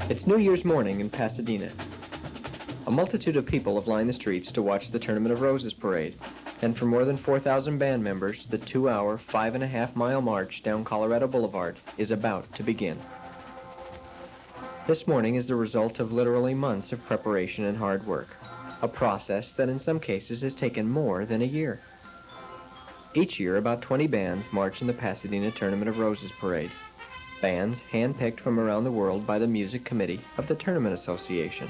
It's New Year's morning in Pasadena. A multitude of people have lined the streets to watch the Tournament of Roses parade, and for more than 4,000 band members, the 2-hour, 5.5-mile march down Colorado Boulevard is about to begin. This morning is the result of literally months of preparation and hard work, a process that in some cases has taken more than a year. Each year, about 20 bands march in the Pasadena Tournament of Roses parade. Bands handpicked from around the world by the Music Committee of the Tournament Association.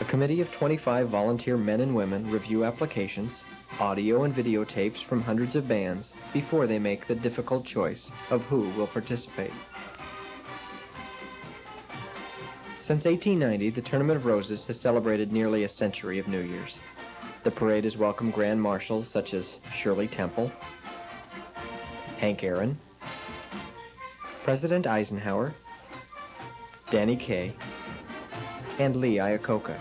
A committee of 25 volunteer men and women review applications, audio and videotapes from hundreds of bands before they make the difficult choice of who will participate. Since 1890, the Tournament of Roses has celebrated nearly a century of New Year's. The parade has welcomed grand marshals such as Shirley Temple, Hank Aaron, President Eisenhower, Danny Kaye, and Lee Iacocca,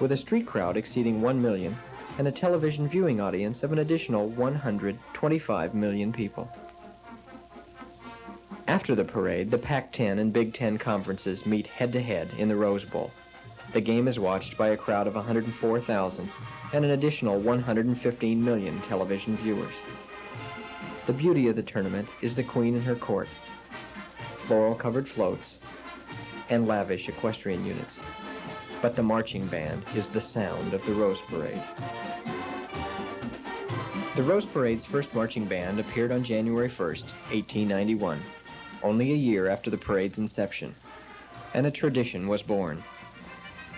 with a street crowd exceeding 1 million and a television viewing audience of an additional 125 million people. After the parade, the Pac-10 and Big Ten conferences meet head-to-head in the Rose Bowl. The game is watched by a crowd of 104,000 and an additional 115 million television viewers. The beauty of the tournament is the Queen and her court, floral-covered floats, and lavish equestrian units. But the marching band is the sound of the Rose Parade. The Rose Parade's first marching band appeared on January 1st, 1891, only a year after the parade's inception, and a tradition was born.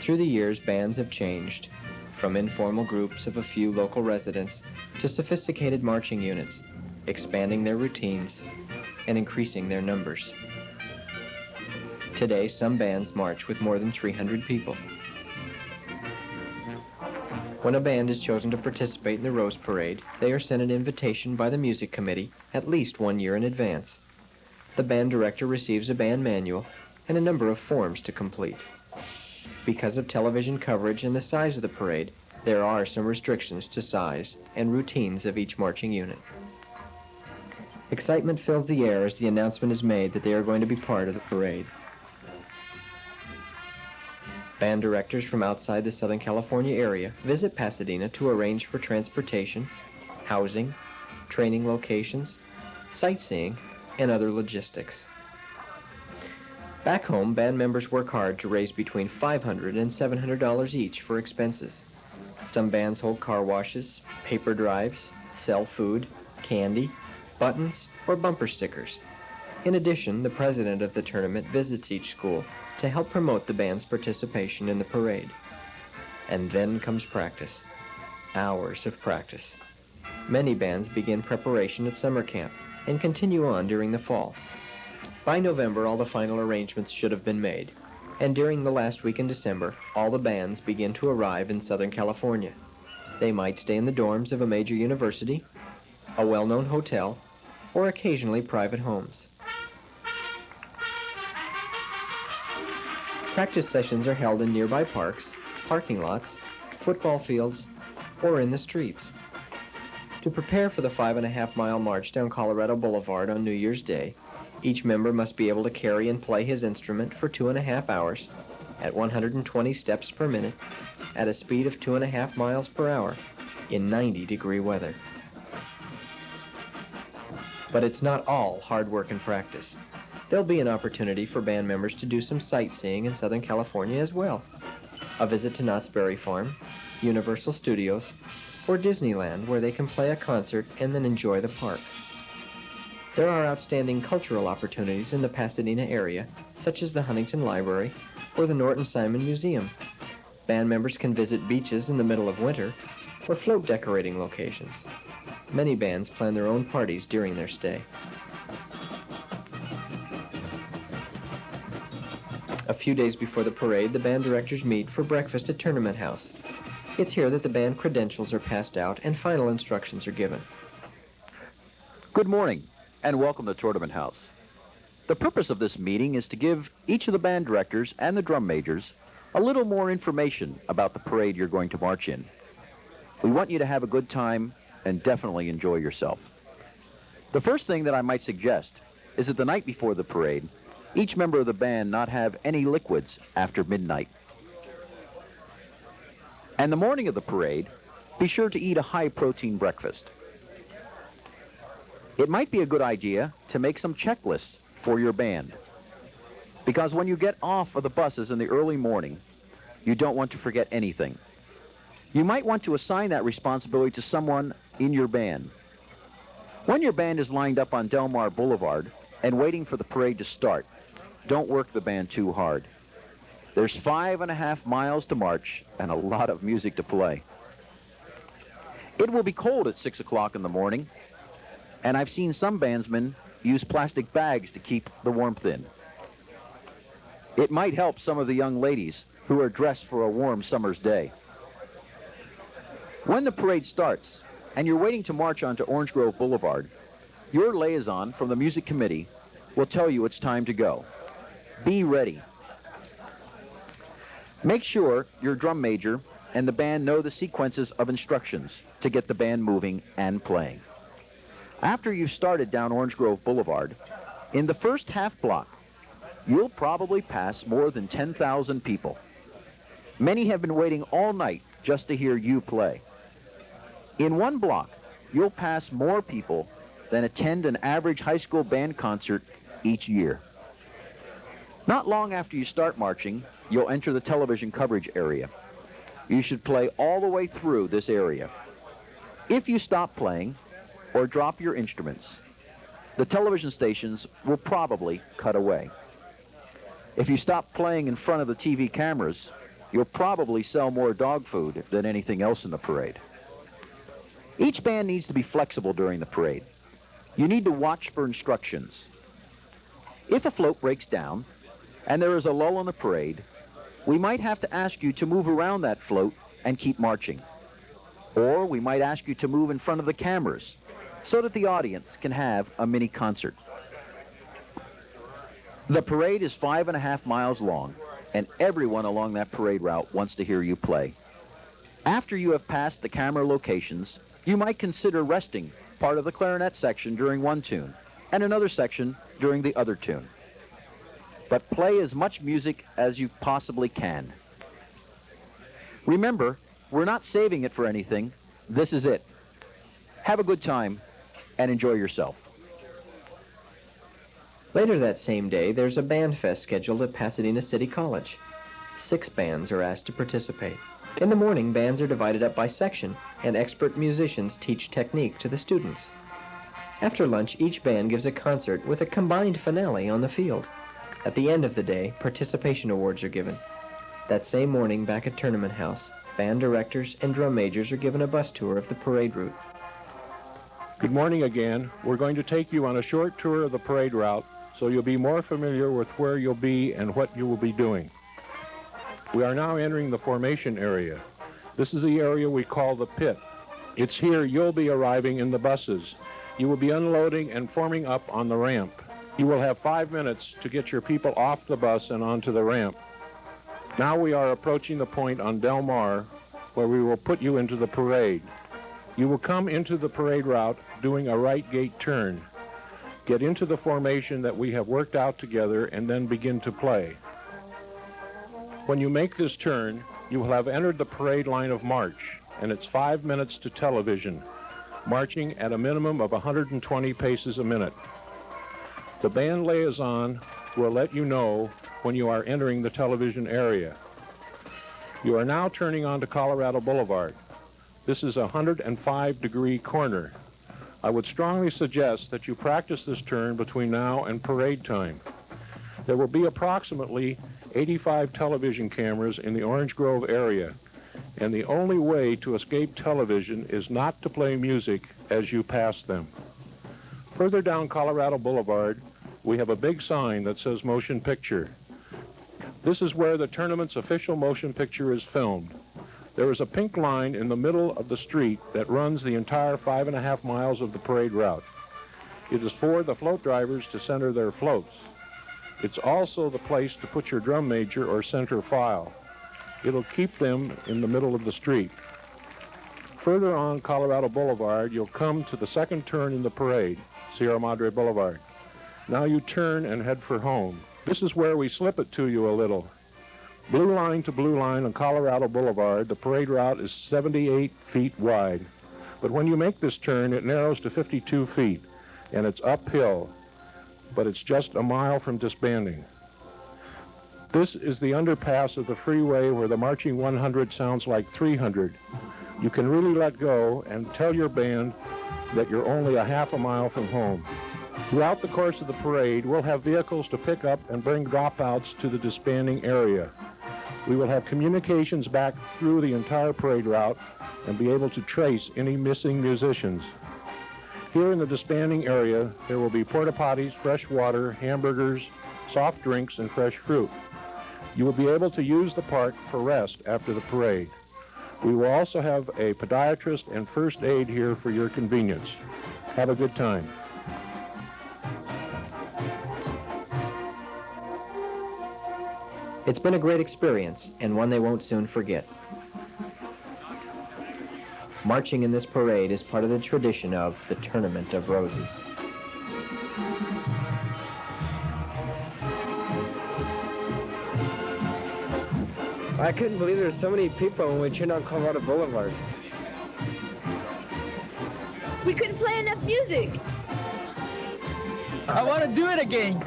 Through the years, bands have changed, from informal groups of a few local residents to sophisticated marching units, expanding their routines and increasing their numbers. Today, some bands march with more than 300 people. When a band is chosen to participate in the Rose Parade, they are sent an invitation by the Music Committee at least 1 year in advance. The band director receives a band manual and a number of forms to complete. Because of television coverage and the size of the parade, there are some restrictions to size and routines of each marching unit. Excitement fills the air as the announcement is made that they are going to be part of the parade. Band directors from outside the Southern California area visit Pasadena to arrange for transportation, housing, training locations, sightseeing, and other logistics. Back home, band members work hard to raise between $500 and $700 each for expenses. Some bands hold car washes, paper drives, sell food, candy, buttons, or bumper stickers. In addition, the president of the tournament visits each school to help promote the band's participation in the parade. And then comes practice. Hours of practice. Many bands begin preparation at summer camp and continue on during the fall. By November, all the final arrangements should have been made, and during the last week in December, all the bands begin to arrive in Southern California. They might stay in the dorms of a major university, a well-known hotel, or occasionally private homes. Practice sessions are held in nearby parks, parking lots, football fields, or in the streets. To prepare for the 5.5-mile march down Colorado Boulevard on New Year's Day, each member must be able to carry and play his instrument for 2.5 hours at 120 steps per minute at a speed of 2.5 miles per hour in 90-degree weather. But it's not all hard work and practice. There'll be an opportunity for band members to do some sightseeing in Southern California as well. A visit to Knott's Berry Farm, Universal Studios, or Disneyland, where they can play a concert and then enjoy the park. There are outstanding cultural opportunities in the Pasadena area, such as the Huntington Library or the Norton Simon Museum. Band members can visit beaches in the middle of winter or float decorating locations. Many bands plan their own parties during their stay. A few days before the parade, the band directors meet for breakfast at Tournament House. It's here that the band credentials are passed out and final instructions are given. Good morning, and welcome to Tournament House. The purpose of this meeting is to give each of the band directors and the drum majors a little more information about the parade you're going to march in. We want you to have a good time and definitely enjoy yourself. The first thing that I might suggest is that the night before the parade, Each member of the band not have any liquids after midnight. And the morning of the parade, be sure to eat a high-protein breakfast. It might be a good idea to make some checklists for your band, because when you get off of the buses in the early morning, you don't want to forget anything. You might want to assign that responsibility to someone in your band. When your band is lined up on Del Mar Boulevard and waiting for the parade to start, don't work the band too hard. There's 5.5 miles to march and a lot of music to play. It will be cold at 6 o'clock in the morning, and I've seen some bandsmen use plastic bags to keep the warmth in. It might help some of the young ladies who are dressed for a warm summer's day. When the parade starts and you're waiting to march onto Orange Grove Boulevard, your liaison from the music committee will tell you it's time to go. Be ready. Make sure your drum major and the band know the sequences of instructions to get the band moving and playing. After you've started down Orange Grove Boulevard, in the first half block, you'll probably pass more than 10,000 people. Many have been waiting all night just to hear you play. In one block, you'll pass more people than attend an average high school band concert each year. Not long after you start marching, you'll enter the television coverage area. You should play all the way through this area. If you stop playing or drop your instruments, the television stations will probably cut away. If you stop playing in front of the TV cameras, you'll probably sell more dog food than anything else in the parade. Each band needs to be flexible during the parade. You need to watch for instructions. If a float breaks down and there is a lull in the parade, we might have to ask you to move around that float and keep marching. Or we might ask you to move in front of the cameras so that the audience can have a mini concert. The parade is 5.5 miles long, and everyone along that parade route wants to hear you play. After you have passed the camera locations, you might consider resting part of the clarinet section during one tune and another section during the other tune. But play as much music as you possibly can. Remember, we're not saving it for anything. This is it. Have a good time and enjoy yourself. Later that same day, there's a band fest scheduled at Pasadena City College. 6 bands are asked to participate. In the morning, bands are divided up by section, and expert musicians teach technique to the students. After lunch, each band gives a concert with a combined finale on the field. At the end of the day, participation awards are given. That same morning, back at Tournament House, band directors and drum majors are given a bus tour of the parade route. Good morning again. We're going to take you on a short tour of the parade route so you'll be more familiar with where you'll be and what you will be doing. We are now entering the formation area. This is the area we call the pit. It's here you'll be arriving in the buses. You will be unloading and forming up on the ramp. You will have 5 minutes to get your people off the bus and onto the ramp. Now we are approaching the point on Del Mar where we will put you into the parade. You will come into the parade route doing a right gate turn. Get into the formation that we have worked out together and then begin to play. When you make this turn, you will have entered the parade line of march, and it's 5 minutes to television, marching at a minimum of 120 paces a minute. The band liaison will let you know when you are entering the television area. You are now turning onto Colorado Boulevard. This is a 105-degree corner. I would strongly suggest that you practice this turn between now and parade time. There will be approximately 85 television cameras in the Orange Grove area, and the only way to escape television is not to play music as you pass them. Further down Colorado Boulevard, we have a big sign that says motion picture. This is where the tournament's official motion picture is filmed. There is a pink line in the middle of the street that runs the entire 5.5 miles of the parade route. It is for the float drivers to center their floats. It's also the place to put your drum major or center file. It'll keep them in the middle of the street. Further on Colorado Boulevard, you'll come to the second turn in the parade, Sierra Madre Boulevard. Now you turn and head for home. This is where we slip it to you a little. Blue line to blue line on Colorado Boulevard, the parade route is 78 feet wide. But when you make this turn, it narrows to 52 feet, and it's uphill, but it's just a mile from disbanding. This is the underpass of the freeway where the marching 100 sounds like 300. You can really let go and tell your band that you're only a half a mile from home. Throughout the course of the parade, we'll have vehicles to pick up and bring dropouts to the disbanding area. We will have communications back through the entire parade route and be able to trace any missing musicians. Here in the disbanding area, there will be porta potties, fresh water, hamburgers, soft drinks, and fresh fruit. You will be able to use the park for rest after the parade. We will also have a podiatrist and first aid here for your convenience. Have a good time. It's been a great experience, and one they won't soon forget. Marching in this parade is part of the tradition of the Tournament of Roses. I couldn't believe there were so many people when we turned on Colorado Boulevard. We couldn't play enough music. I want to do it again.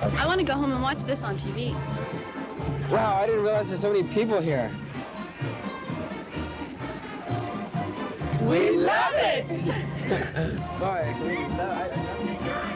I want to go home and watch this on TV. Wow, I didn't realize there's so many people here. We love it! Bye.